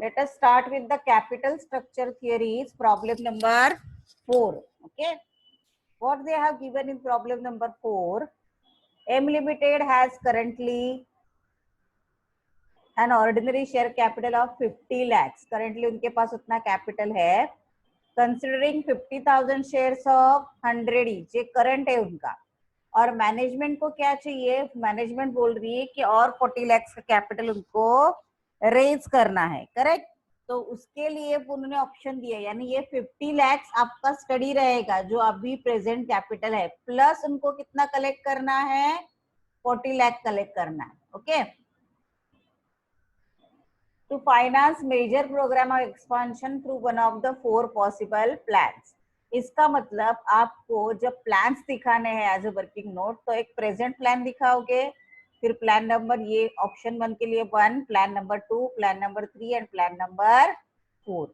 Let us start with the capital structure theories, problem number 4. Okay, what they have given in problem number 4, M Limited has currently an ordinary share capital of 50 lakhs. Currently उनके पास उतना capital है. Considering 50,000 shares of 100 each, ये current है उनका. और management को क्या चाहिए? मैनेजमेंट बोल रही है कि और 40 lakhs का कैपिटल उनको रेज करना है. करेक्ट. तो उसके लिए उन्होंने ऑप्शन दिया, यानी ये 50 lakhs आपका स्टडी रहेगा जो अभी प्रेजेंट कैपिटल है, प्लस उनको कितना कलेक्ट करना है? 40 लाख कलेक्ट करना है. Okay. To finance major programme of expansion through one of the 4 possible plans. इसका मतलब आपको जब प्लान्स दिखाने हैं एज ए वर्किंग नोट, तो एक प्रेजेंट प्लान दिखाओगे, फिर प्लान नंबर ये ऑप्शन 1 के लिए 1, plan number 2, plan number 3 and plan number 4.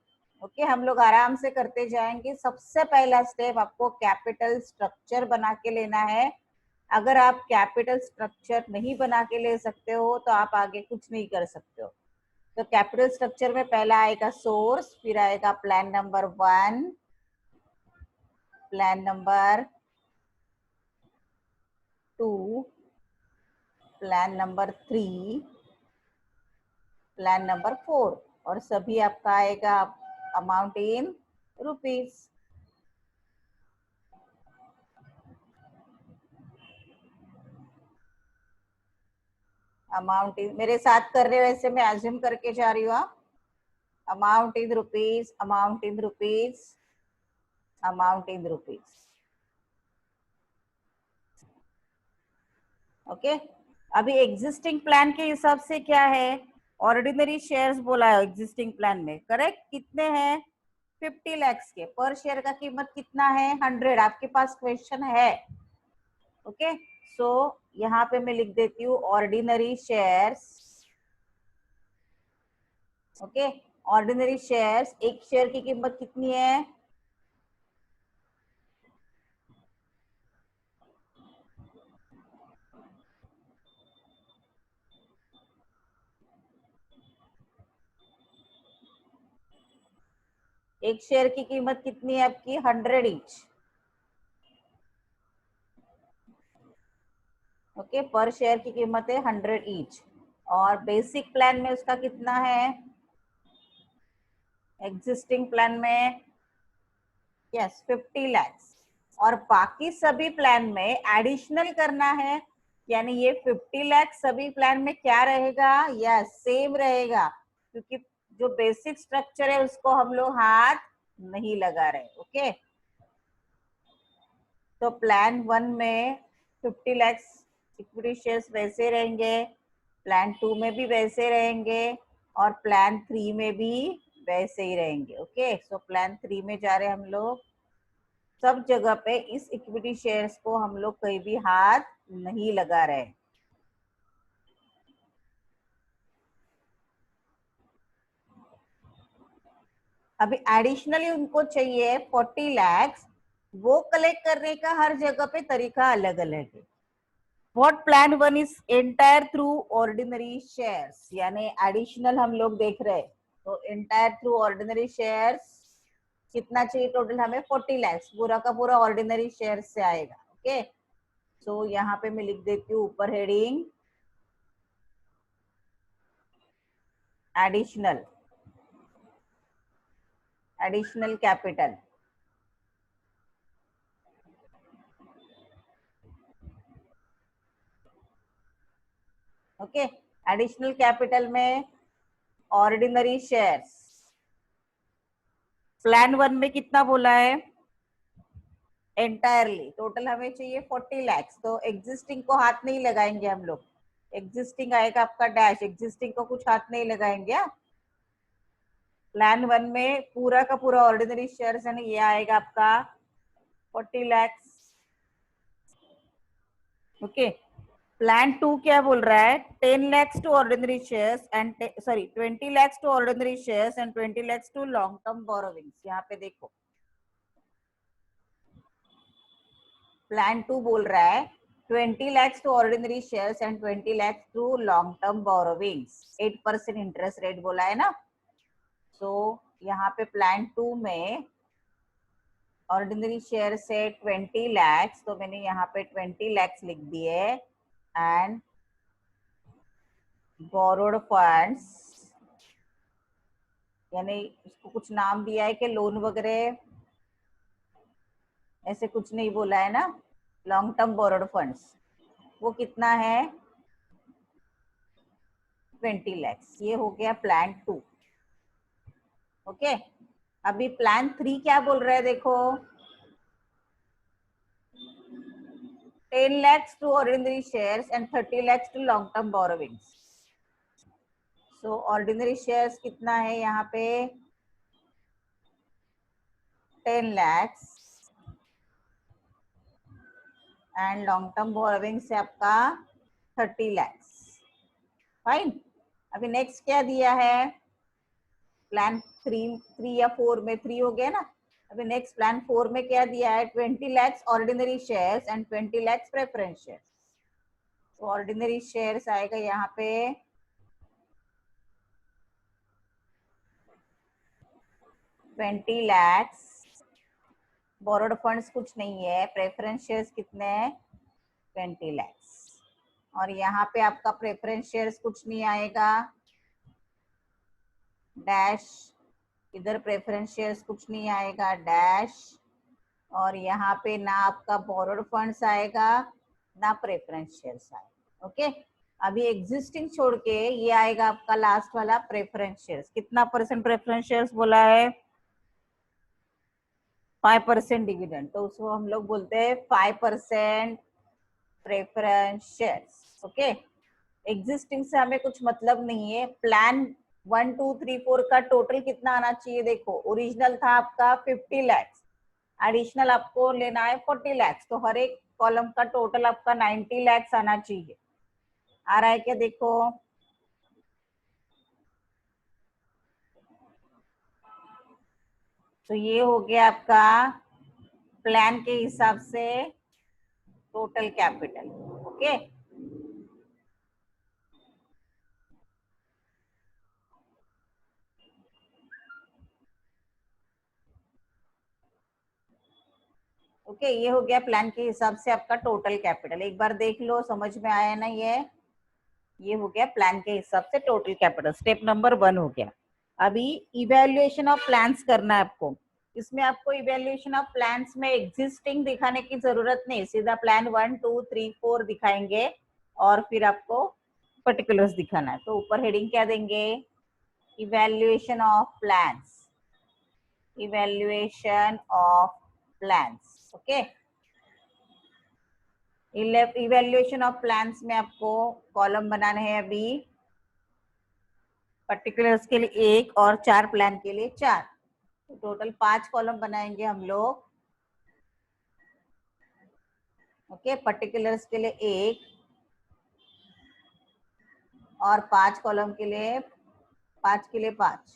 Okay, हम लोग आराम से करते जाएंगे. सबसे पहला स्टेप आपको कैपिटल स्ट्रक्चर बना के लेना है. अगर आप कैपिटल स्ट्रक्चर नहीं बना के ले सकते हो तो आप आगे कुछ नहीं कर सकते हो. तो कैपिटल स्ट्रक्चर में पहला आएगा सोर्स, फिर आएगा plan number 1, plan number 2, plan number 3, plan number 4, और सभी आपका आएगा amount in rupees. Amount in, मेरे साथ कर रहे हो वैसे मैं एज्यूम करके जा रही हूँ. Amount in rupees, amount in rupees, amount in rupees. Okay. अभी एग्जिस्टिंग प्लान के हिसाब से क्या है? ऑर्डिनरी शेयर्स बोला है एग्जिस्टिंग प्लान में. करेक्ट. कितने हैं? 50 lakhs के. पर शेयर का कीमत कितना है? 100. आपके पास क्वेश्चन है. ओके. सो यहाँ पे मैं लिख देती हूँ ordinary shares. Okay. Ordinary shares, एक शेयर की कीमत कितनी है? एक शेयर की कीमत कितनी है आपकी? 100 ईच. ओके. पर शेयर की कीमत है 100 ईच. और बेसिक प्लान में उसका कितना है? एग्जिस्टिंग प्लान में यस 50 lakhs. और बाकी सभी प्लान में एडिशनल करना है, यानी ये 50 लाख सभी प्लान में क्या रहेगा? यस सेम रहेगा, क्योंकि जो बेसिक स्ट्रक्चर है उसको हम लोग हाथ नहीं लगा रहे. ओके. तो प्लान 1 में 50 lakhs इक्विटी शेयर्स वैसे रहेंगे, प्लान 2 में भी वैसे रहेंगे, और प्लान 3 में भी वैसे ही रहेंगे. ओके. सो प्लान 3 में जा रहे हम लोग. सब जगह पे इस इक्विटी शेयर्स को हम लोग कहीं भी हाथ नहीं लगा रहे. अभी एडिशनली उनको चाहिए 40 lakhs. वो कलेक्ट करने का हर जगह पे तरीका अलग अलग है. What plan 1 is entire through ordinary shares, यानी एडिशनल हम लोग देख रहे हैं. तो एंटायर थ्रू ऑर्डिनरी शेयर्स कितना चाहिए टोटल? हमें 40 lakhs. पूरा का पूरा ऑर्डिनरी शेयर से आएगा. ओके. सो यहाँ पे मैं लिख देती हूँ ऊपर heading additional, additional capital. Okay. Additional capital में ऑर्डिनरी शेयर्स प्लान 1 में कितना बोला है? एंटायरली टोटल हमें चाहिए 40 lakhs. तो एग्जिस्टिंग को हाथ नहीं लगाएंगे हम लोग. एग्जिस्टिंग आएगा आपका डैश, एग्जिस्टिंग को कुछ हाथ नहीं लगाएंगे. प्लान 1 में पूरा का पूरा ऑर्डिनरी शेयर्स है ना, ये आएगा आपका 40 lakhs. ओके. प्लान 2 क्या बोल रहा है? 10 lakhs to ordinary shares and 20 lakhs to ordinary shares and 20 lakhs to long term borrowings. यहाँ पे देखो प्लान 2 बोल रहा है 20 lakhs to ordinary shares and 20 lakhs to long term borrowings. 8% interest rate बोला है ना. सो यहाँ पे प्लान 2 में ऑर्डिनरी शेयर से 20 lakhs, तो मैंने यहाँ पे 20 lakhs लिख दिए एंड बोरोड फंड्स, यानी इसको कुछ नाम दिया है कि लोन वगैरह, ऐसे कुछ नहीं बोला है ना। लॉन्ग टर्म बोरोड फंड्स वो कितना है 20 lakhs। ये हो गया प्लान 2। ओके, अभी प्लान 3 क्या बोल रहा है देखो, 10 lakhs to ordinary shares and 30 lakhs to long term borrowings। So ordinary shares कितना है यहाँ पे 10 lakhs and long term borrowing से आपका 30 lakhs। फाइन। अभी नेक्स्ट क्या दिया है, प्लान 3 या 4 में 3 हो गया ना। अभी नेक्स्ट प्लान 4 में क्या दिया है, 20 lakhs ordinary shares and 20 lakhs preference shares. तो ऑर्डिनरी शेयर्स आएगा यहाँ पे 20 lakhs, बोरोड फंड्स कुछ नहीं है, प्रेफरेंस शेयर्स कितने हैं 20 lakhs, और यहाँ पे आपका प्रेफरेंस शेयर्स कुछ नहीं आएगा, डैश, इधर प्रेफरेंस शेयर्स कुछ नहीं आएगा, डैश, और यहाँ पे ना आपका बोरोड फंड्स आएगा ना प्रेफरेंस शेयर्स आएगा। ओके, अभी एग्जिस्टिंग छोड़ के ये आएगा आपका लास्ट वाला प्रेफरेंस शेयर्स। कितना परसेंट प्रेफरेंस शेयर्स बोला है 5% डिविडेंड, तो उसको हम लोग बोलते हैं 5% प्रेफरेंस शेयर्स। ओके, एग्जिस्टिंग से हमें कुछ मतलब नहीं है। प्लान 1 2 3 4 का टोटल कितना आना चाहिए देखो, ओरिजिनल था आपका 50 lakhs, एडिशनल आपको लेना है 40 lakhs, तो हर एक कॉलम का टोटल आपका 90 lakhs आना चाहिए। आ रहा है क्या देखो, तो ये हो गया आपका प्लान के हिसाब से टोटल कैपिटल। ओके, ओके, ये हो गया प्लान के हिसाब से आपका टोटल कैपिटल। एक बार देख लो, समझ में आया ना। ये हो गया प्लान के हिसाब से टोटल कैपिटल, स्टेप नंबर 1 हो गया। अभी इवेल्युएशन ऑफ प्लान्स करना है आपको। इसमें आपको इवेल्युएशन ऑफ प्लान्स में एग्जिस्टिंग दिखाने की जरूरत नहीं, सीधा प्लान 1 2 3 4 दिखाएंगे और फिर आपको पर्टिकुलर्स दिखाना है। तो ऊपर हेडिंग क्या देंगे, evaluation of plans, evaluation of plans. Okay, evaluation of plans में आपको कॉलम बनाने हैं अभी, पर्टिकुलर्स के लिए 1 और 4 प्लान के लिए 4, तो टोटल 5 कॉलम बनाएंगे हम लोग। ओके, पर्टिकुलर्स के लिए 1 और 5 कॉलम के लिए 5।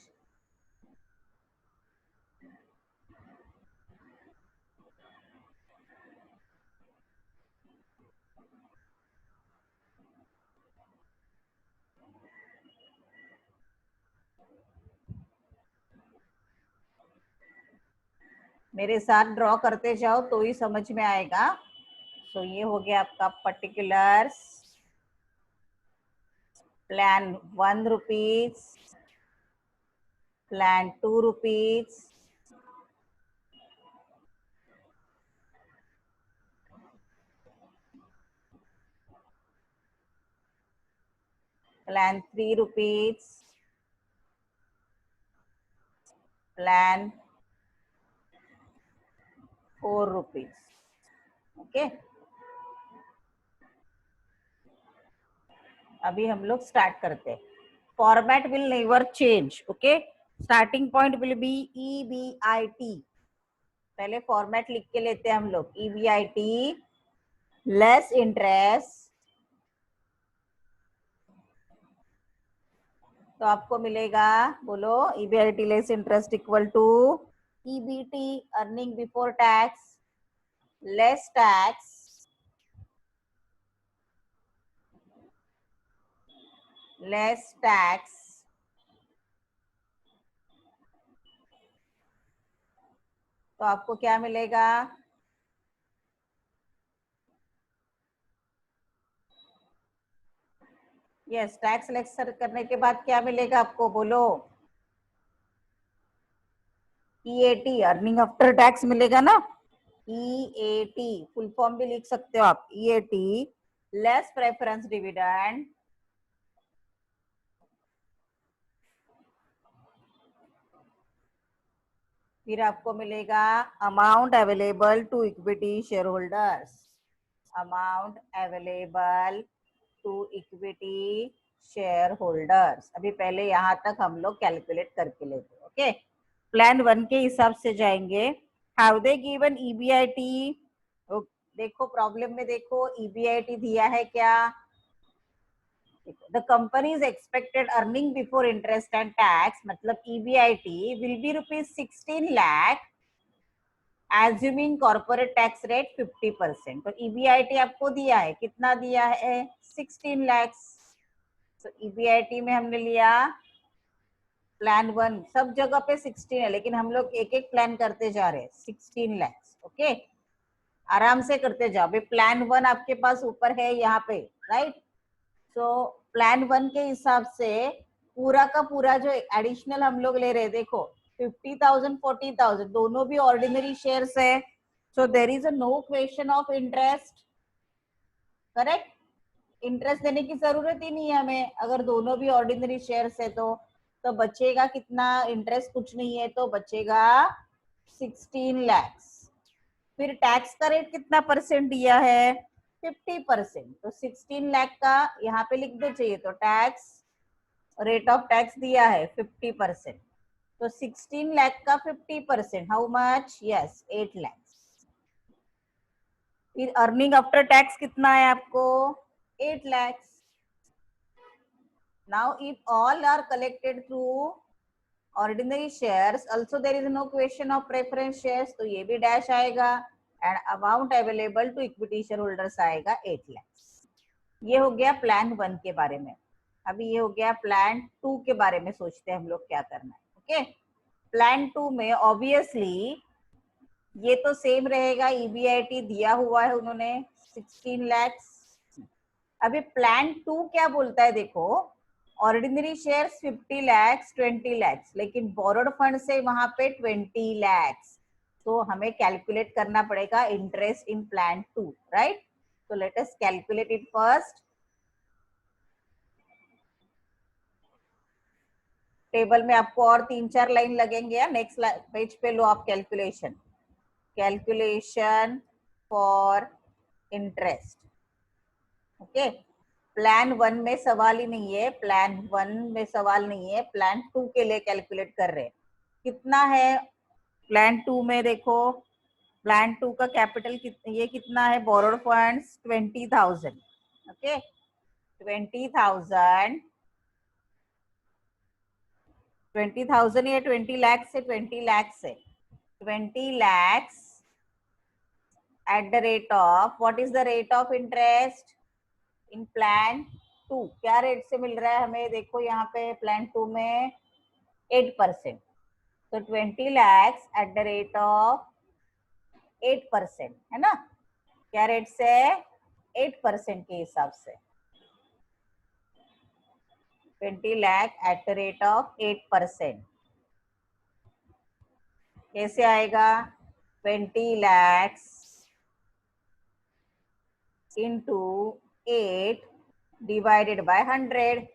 मेरे साथ ड्रॉ करते जाओ तो ही समझ में आएगा। सो ये हो गया आपका particulars, plan 1 rupees, plan 2 rupees, plan 3 rupees, plan 4 rupees. Okay, अभी हम लोग स्टार्ट करते हैं। Format will never change. Okay, starting point will be EBIT। पहले फॉर्मेट लिख के लेते हैं हम लोग, EBIT लेस इंटरेस्ट, तो आपको मिलेगा, बोलो, EBIT less interest equal to EBT earning before tax less tax तो आपको क्या मिलेगा? यस, टैक्स लेस करने के बाद क्या मिलेगा आपको, बोलो? ईएटी, अर्निंग आफ्टर टैक्स मिलेगा ना। ईएटी फुल फॉर्म भी लिख सकते हो आप, ईएटी लेस प्रेफरेंस डिविडेंड फिर आपको मिलेगा amount available to equity share holders, amount available to equity share holders. अभी पहले यहां तक हम लोग कैलकुलेट करके लेते, ओके। प्लान 1 के हिसाब से जाएंगे। Have they given EBIT? देखो प्रॉब्लम में, देखो ईबीआईटी दिया है क्या? The company's expected earning before interest and tax, मतलब EBIT will be rupees 16 lakh assuming corporate tax rate 50%। तो EBIT आपको दिया है, कितना दिया है? 16 lakhs। तो EBIT में हमने लिया प्लान 1, सब जगह पे 16 है, लेकिन हम लोग एक एक प्लान करते जा रहे हैं। 16 lakhs, ओके। आराम से करते जाओ। अभी प्लान 1 आपके पास ऊपर है यहाँ पे, राइट। तो प्लान 1 के हिसाब से पूरा का पूरा जो एडिशनल हम लोग ले रहे हैं, देखो 50,000 40,000 दोनों भी ऑर्डिनरी शेयर्स है। So there is a no question of interest, correct. Interest देने की जरूरत ही नहीं है हमें, अगर दोनों भी ऑर्डिनरी शेयर्स है तो बचेगा कितना? इंटरेस्ट कुछ नहीं है, तो बचेगा 16 lakhs। फिर टैक्स का रेट कितना परसेंट दिया है? 50%। तो 16 लाख का यहाँ पे लिख दो चाहिए, तो टैक्स रेट ऑफ टैक्स दिया है 50%। तो 16 लाख का 50%, हाउ मच? यस, 8 लाख। फिर अर्निंग आफ्टर टैक्स कितना है आपको? 8 lakhs। Now if all are collected through ordinary shares also there is no question of preference shares, तो ये भी डैश आएगा। And amount available to equity share holders आएगा 8 lakhs। ये हो गया प्लान 1 के बारे में। अभी ये हो गया प्लान 2 के बारे में, सोचते हैं हम लोग क्या करना है, ओके। प्लान 2 में ऑब्वियसली ये तो सेम रहेगा, ईबीआईटी दिया हुआ है उन्होंने 16 lakhs। अभी प्लान 2 क्या बोलता है, देखो ऑर्डिनरी शेयर्स 50 lakhs 20 lakhs, लेकिन बोरोड फंड से वहां पे 20 lakhs। तो हमें कैलकुलेट करना पड़ेगा इंटरेस्ट इन प्लान 2, राइट। तो let us calculate it first. Table में आपको और 3-4 लाइन लगेंगे, नेक्स्ट पेज पे लो आप calculation, calculation for interest, okay. Plan 1 में सवाल ही नहीं है, प्लान 1 में सवाल नहीं है, प्लान 2 के लिए कैलकुलेट कर रहे हैं। कितना है प्लान 2 में? देखो प्लान 2 का कैपिटल ये कितना है? Borrowed funds 20,000, okay. 20,000 या 20 लाख से 20 लाख से 20 lakhs at the rate of, what is the rate of interest in plan 2? क्या रेट से मिल रहा है हमें? देखो यहाँ पे प्लान 2 में 8%, तो 20 lakhs at the rate of 8%, है ना। क्या रेट से? 8% के हिसाब से 20 lakh at the rate of 8%। कैसे आएगा? 20 lakhs into 8 divided by 100,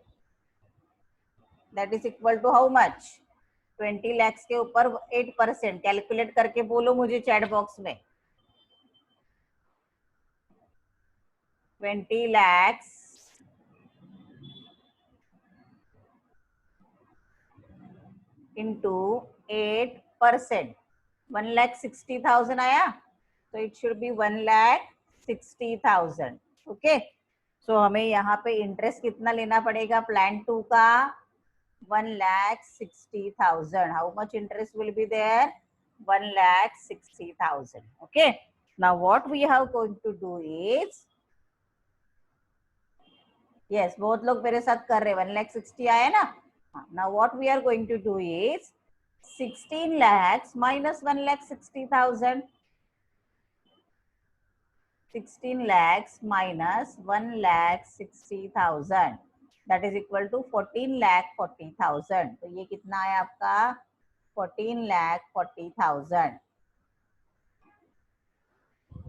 that is equal to how much? 20 lakhs के ऊपर 8%। कैलकुलेट करके बोलो मुझे चैट बॉक्स में। 20 lakhs into 8%, 1,60,000 आया, तो इट शुड बी 1,60,000, ओके। सो हमें यहाँ पे इंटरेस्ट कितना लेना पड़ेगा प्लान 2 का? 1,60,000। How much interest will be there? 1,60,000, okay। Now what we have going to do is, yes, बहुत लोग मेरे साथ कर रहे हैं, 1,60,000 आया ना। Now what we are going to do is 16 lakhs minus 1,60,000. 16 lakhs minus 1,60,000 that is equal to 14,40,000. तो ये कितना है आपका 14,40,000.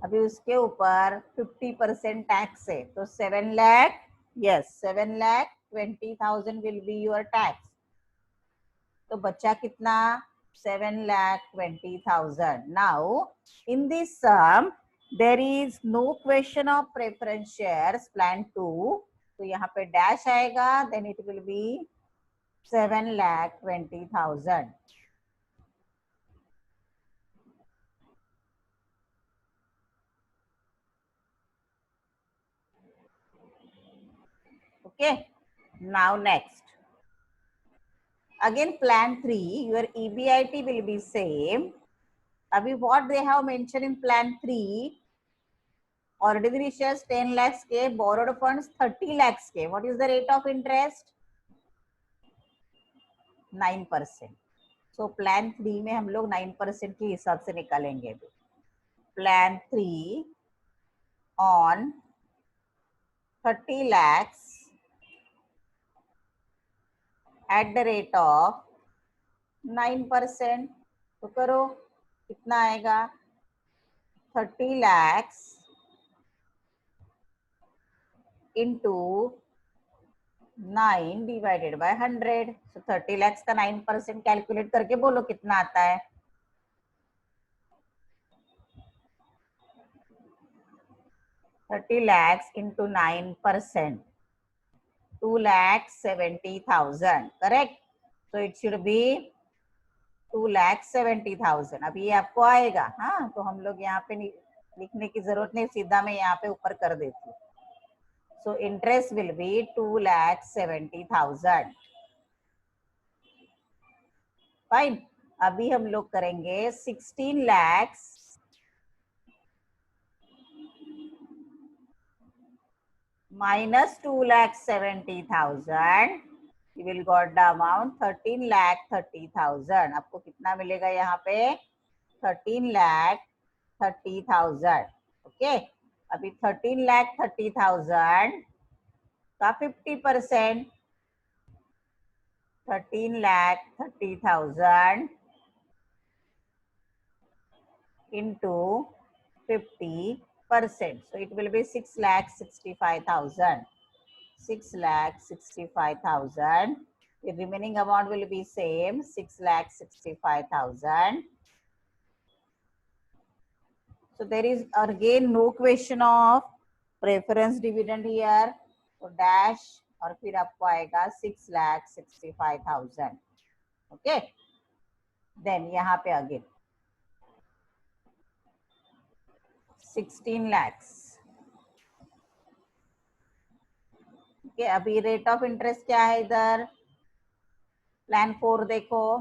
अभी उसके ऊपर 50% टैक्स है तो 7 lakh, yes 7,20,000 will be your tax. तो बचा कितना 7,20,000. Now in this sum there is no question of preference shares plan 2, तो यहाँ पे डैश आएगा, then it will be 7,20,000. Okay, now next. Again plan 3, your EBIT will be same. Abhi what they have mentioned in plan 3, ordinary shares 10 lakhs ke, borrowed funds 30 lakhs ke. What is the rate of interest? 9%. So plan 3 में हम लोग 9% के हिसाब से निकालेंगे. Plan 3 on 30 lakhs at the rate of 9%. तो करो कितना आएगा 30 lakhs into 9 divided by 100. So 30 lakhs का 9% कैलकुलेट करके बोलो कितना आता है. 30 lakhs into 9%, 2,70,000. Correct? So it should be 2,70,000. अभी ये आपको आएगा. हाँ, तो हम लोग यहाँ पे लिखने की जरूरत नहीं, सीधा मैं यहाँ पे ऊपर कर देती हूँ. So interest will be 2,70,000. Fine. अभी हम लोग करेंगे 16 lakhs minus 2,70,000. You will got the amount 13,30,000. आपको कितना मिलेगा यहाँ पे 13,30,000. ओके, अभी 13,30,000 का 50%, 13,30,000 into 50%. So it will be 6,65,000. 6,65,000. The remaining amount will be same, 6,65,000. So there is again no question of preference dividend here. So dash और फिर आपको आएगा 6,65,000. Okay. Then यहाँ पे again 16 lakhs. Okay, अभी रेट ऑफ इंटरेस्ट क्या है इधर प्लान 4 देखो.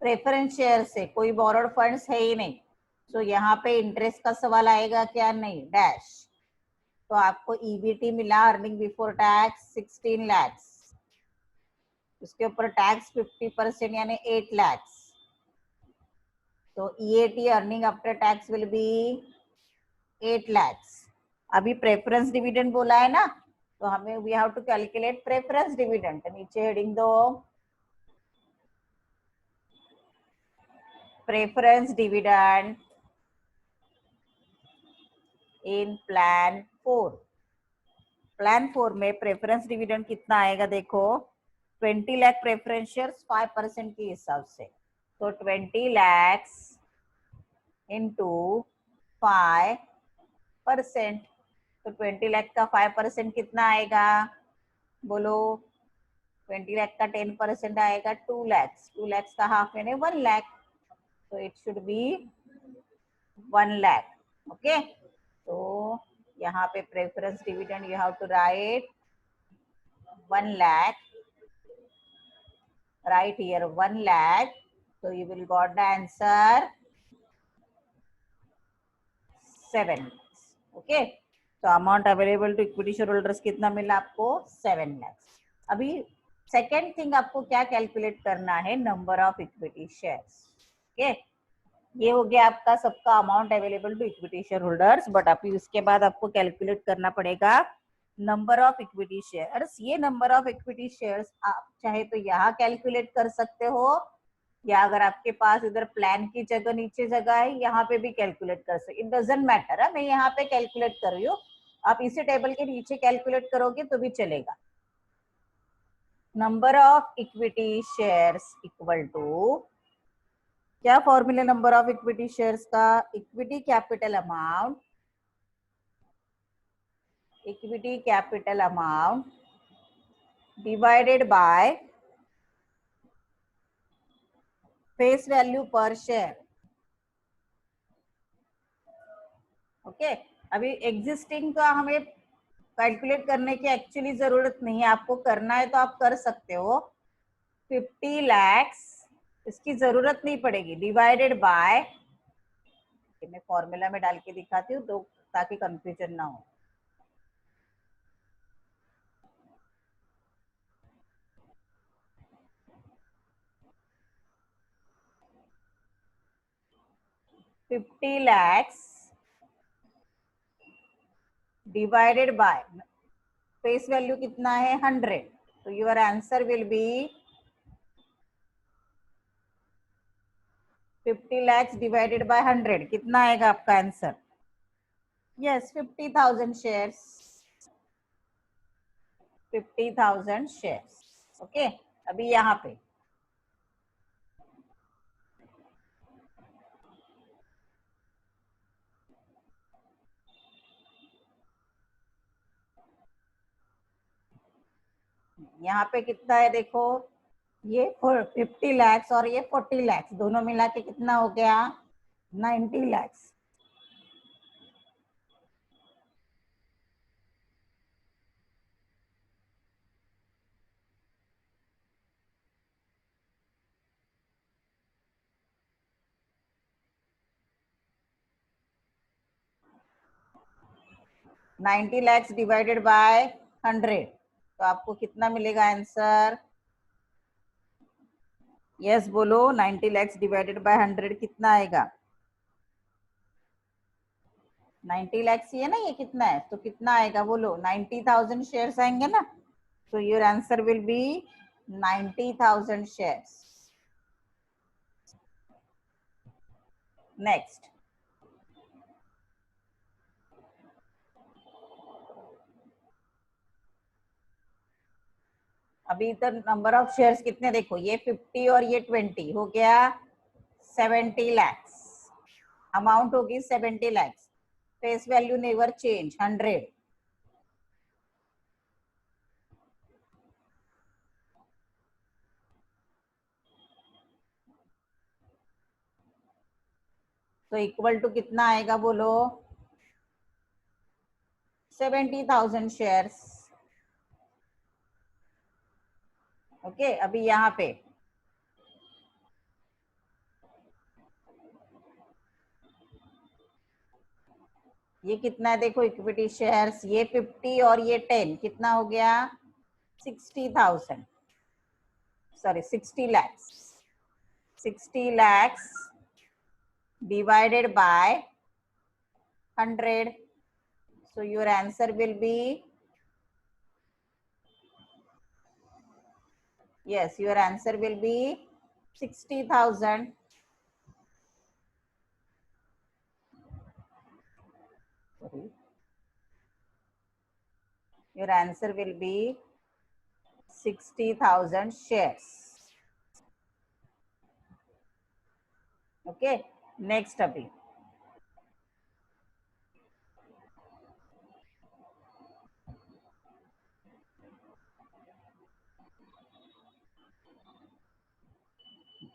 प्रेफरेंस शेयर से कोई बोरोड फंड्स है ही नहीं, तो यहाँ पे इंटरेस्ट का सवाल आएगा क्या, नहीं, डैश. तो आपको ईबीटी मिला अर्निंग बिफोर टैक्स 16 lakhs, उसके ऊपर टैक्स 50% यानी 8 lakhs. तो EAT earning after tax will be 8 lakhs. अभी प्रेफरेंस डिविडेंड बोला है ना, तो हमें we have to calculate preference dividend. नीचे हेडिंग दो preference dividend in plan 4. Plan 4 में प्रेफरेंस डिविडेंड कितना आएगा देखो, 20 लाख प्रेफरेंस शेयर्स 5% के हिसाब से. तो 20 lakhs into 5%. तो 20 लाख का 5% कितना आएगा बोलो. 20 लाख का 10% आएगा 2 lakhs. 2 lakhs का हाफ यानी 1 lakh. तो it should be 1 lakh. Okay, तो यहाँ पे preference dividend you have to write 1 lakh. Right here 1 lakh. So you will got the answer 7 lakhs. Okay. So amount available to equity shareholders कितना मिला आपको 7 lakhs. अभी second thing आपको क्या calculate करना है, number of equity shares. Okay, ये हो गया आपका सबका amount available to equity share holders. But अभी उसके बाद आपको कैलकुलेट करना पड़ेगा नंबर ऑफ इक्विटी शेयर्स। ये नंबर ऑफ इक्विटी शेयर्स आप चाहे तो यहाँ कैलकुलेट कर सकते हो, या अगर आपके पास इधर प्लान की जगह नीचे जगह है यहाँ पे भी कैलकुलेट कर सकते, इट डजंट मैटर है। मैं यहाँ पे कैलकुलेट कर रही हूँ, आप इसी टेबल के नीचे कैलकुलेट करोगे तो भी चलेगा। Number of equity shares equal to, क्या formula number of equity shares का, equity capital amount, equity capital amount divided by face value per share. Okay, अभी एग्जिस्टिंग का हमें कैलकुलेट करने की एक्चुअली जरूरत नहीं है, आपको करना है तो आप कर सकते हो। 50 lakhs इसकी जरूरत नहीं पड़ेगी, डिवाइडेड बाय, मैं फॉर्मूला में डाल के दिखाती हूँ तो ताकि कंफ्यूजन ना हो। $50 lakhs divided by face value कितना है 100, तो your answer will be 50 lakhs divided by 100, कितना आएगा आपका answer? Yes, 50,000 shares, 50,000 shares. Okay, अभी यहाँ पे कितना है देखो, ये 50 lakhs और ये 40 lakhs दोनों मिला के कितना हो गया, 90 lakhs। Ninety lakhs divided by 100, तो आपको कितना मिलेगा आंसर? यस बोलो, 90 लैक्स डिवाइडेड बाय 100 कितना आएगा? 90 लैक्स ही है ना, ये कितना है तो कितना आएगा बोलो? 90,000 शेयर्स आएंगे ना, तो your answer will be 90,000 shares. Next, अभी इधर नंबर ऑफ शेयर्स कितने देखो, ये 50 और ये 20 हो गया 70 लैक्स, अमाउंट होगी 70 lakhs, face value never change 100। तो इक्वल टू कितना आएगा बोलो? 70,000 शेयर्स। ओके, अभी यहाँ पे ये कितना है देखो, इक्विटी शेयर्स, ये 50 और ये 10 कितना हो गया? 60,000, sorry 60 lakhs, 60 lakhs divided by 100, so your answer will be, yes, your answer will be 60,000। sorry, your answer will be 60,000 shares। Okay, next, अभी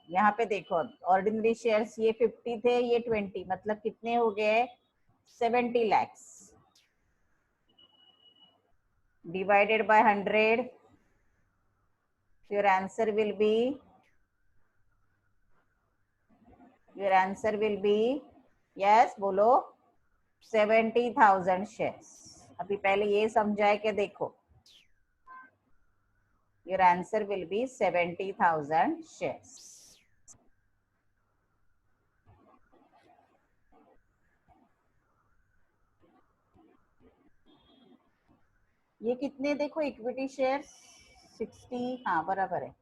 यहाँ पे देखो, ऑर्डिनरी शेयर्स ये 50 थे, ये 20, मतलब कितने हो गए? 70 lakhs divided by 100, your answer will be, your answer will be, yes बोलो, 70,000 शेयर्स। अभी पहले ये समझाए कि देखो, Your answer will be 70,000 shares. ये कितने देखो इक्विटी शेयर 60, हाँ बराबर है.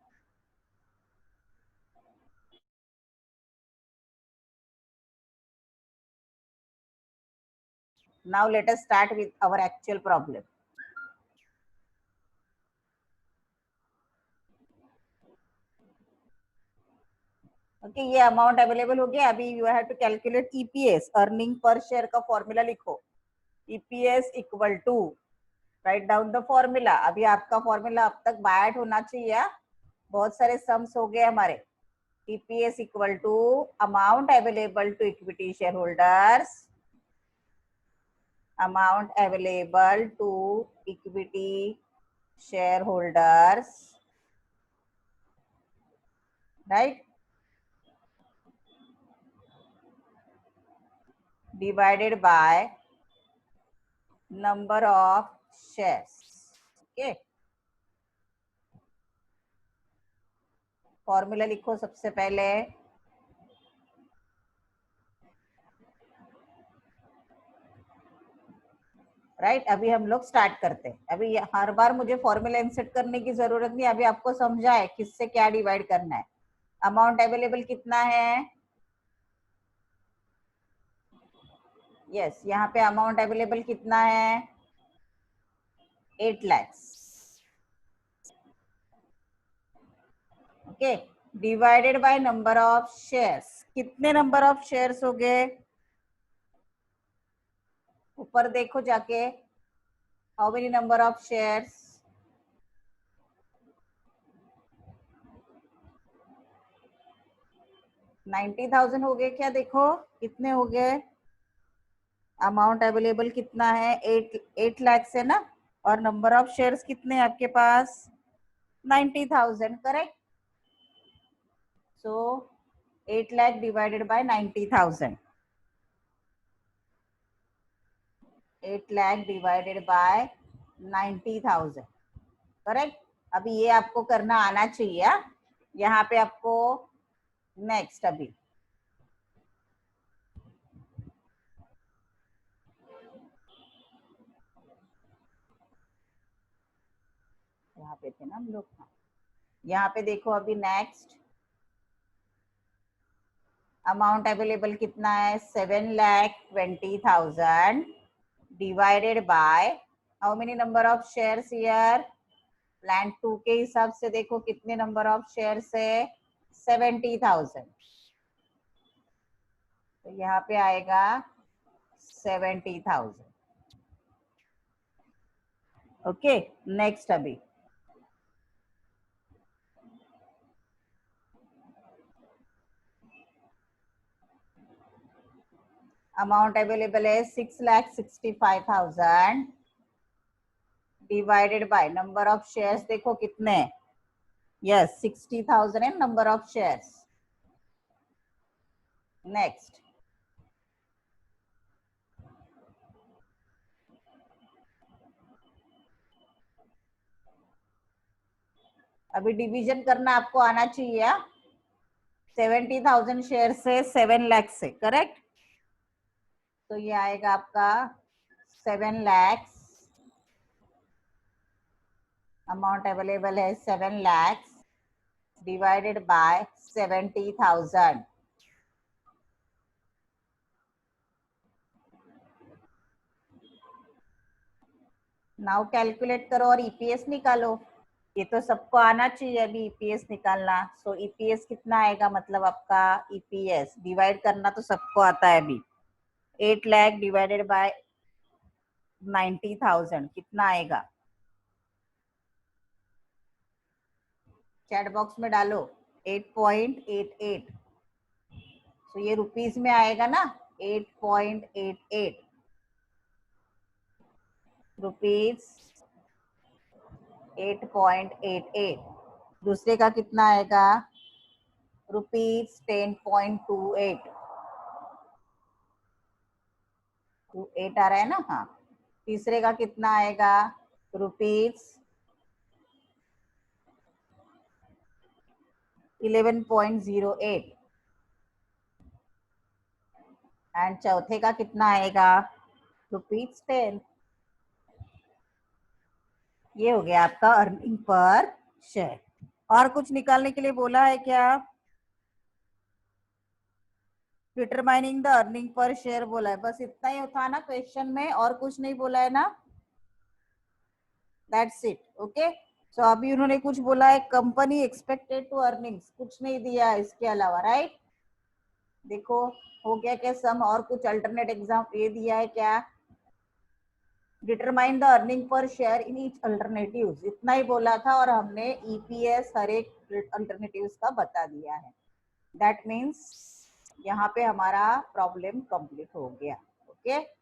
Now let us start with our actual problem. Okay ये अमाउंट अवेलेबल हो गया. अभी you have to calculate EPS, earning per share का फॉर्मूला लिखो. EPS equal to, write down the formula. अभी आपका फॉर्मूला अब तक बाय आउट होना चाहिए. बहुत सारे सम्स हो गए हमारे. EPS equal to amount available to equity share holders, amount available to equity shareholders, right, divided by number of shares. Okay, formula लिखो सबसे पहले. राइट अभी हम लोग स्टार्ट करते हैं. अभी हर बार मुझे फॉर्मूला इंसर्ट करने की जरूरत नहीं. अभी आपको समझा है किससे क्या डिवाइड करना है. अमाउंट अवेलेबल कितना है? यस यहाँ पे अमाउंट अवेलेबल कितना है? 8 lakhs. Okay divided by number of shares. कितने नंबर ऑफ शेयर्स हो गए? ऊपर देखो जाके. How many number of shares? 90,000 हो गए क्या? देखो कितने हो गए. अमाउंट अवेलेबल कितना है? 8 लाख है ना. और नंबर ऑफ शेयर्स कितने हैं आपके पास? 90,000. Correct. So 8 lakh divided by 90,000. 8 lakh divided by 90,000. Correct. अभी ये आपको करना आना चाहिए. यहाँ पे आपको नेक्स्ट अभी यहाँ पे थे ना हम लोग. यहाँ पे देखो अभी नेक्स्ट अमाउंट अवेलेबल कितना है? 7,20,000 divided by how many number of shares here? Plan 2 के हिसाब से देखो कितने नंबर ऑफ शेयर्स है? 70,000. तो यहाँ पे आएगा 70,000. ओके नेक्स्ट अभी अमाउंट अवेलेबल है 6,65,000 divided by number of shares देखो कितने. यस 60,000 है नंबर ऑफ शेयर्स. नेक्स्ट अभी डिवीजन करना आपको आना चाहिए. 70,000 शेयर से 7 लाख से. करेक्ट. तो ये आएगा आपका 7 lakhs. अमाउंट अवेलेबल है 7 lakhs divided by 70,000. Now calculate करो और ईपीएस निकालो. ये तो सबको आना चाहिए अभी ईपीएस निकालना. सो ईपीएस कितना आएगा? मतलब आपका ईपीएस डिवाइड करना तो सबको आता है. अभी 8 लाख डिवाइडेड बाय 90,000 कितना आएगा? चैट बॉक्स में डालो. 8.88. तो ये रुपीस में आएगा ना. 8.88 रुपीज. 8.88. दूसरे का कितना आएगा? रुपीज 10.28. 28 आ रहा है ना. हाँ तीसरे का कितना आएगा? रुपीज 11.08 एंड चौथे का कितना आएगा ₹10। ये हो गया आपका अर्निंग पर शेयर। और कुछ निकालने के लिए बोला है क्या? Determining the earning per share बोला है, बस इतना ही था ना क्वेश्चन में, और कुछ नहीं बोला है ना? That's it. ओके, सो अभी उन्होंने कुछ बोला है कंपनी एक्सपेक्टेड टू अर्निंग्स, कुछ नहीं दिया इसके अलावा, राइट? देखो हो गया क्या सम, और कुछ अल्टरनेट एग्जाम ये दिया है क्या? Determine the earning per share in each alternatives, इतना ही बोला था, और हमने ईपीएस हर एक अल्टरनेटिव्स का बता दिया है। दैट मीन्स यहाँ पे हमारा प्रॉब्लम कंप्लीट हो गया। ओके